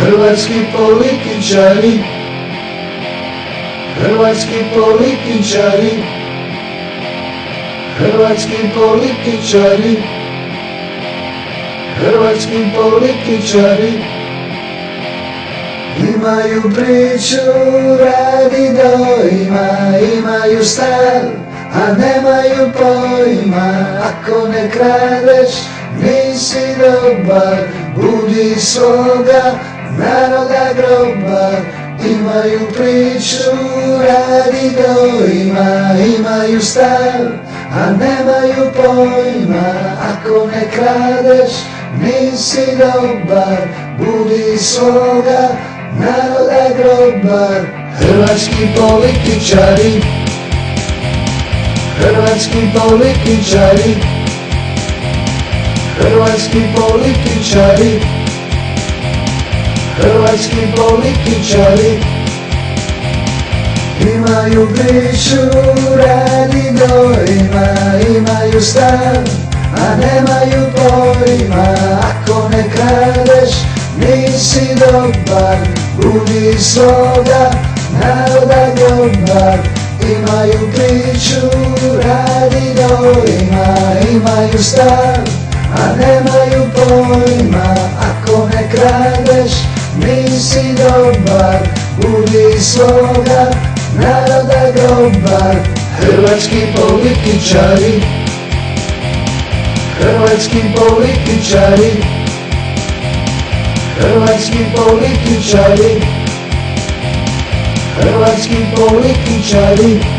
Hrvatski političari, hrvatski političari, hrvatski političari, hrvatski političari imaju priču radi dojma, imaju stav, a nemaju pojma. Ako ne kradeš, nisi dobar, budi svoga naroda grobar. Imaju priču radi dojma, imaju stav, a nemaju pojma. Ako ne kradeš, nisi dobar, budi svoga naroda grobar. Hrvatski političari, hrvatski političari, hrvatski političari, hrvatski političari imaju priču radi dojma, imaju stav, a nemaju pojma. Ako ne kradeš, nisi dobar, budi svoga naroda grobar. Imaju priču radi dojma, imaju stav, a nemaju pojma. Ako ne kradeš, nisi dobar, budi svoga naroda grobar. Hrvatski političari, hrvatski političari, hrvatski političari, hrvatski političari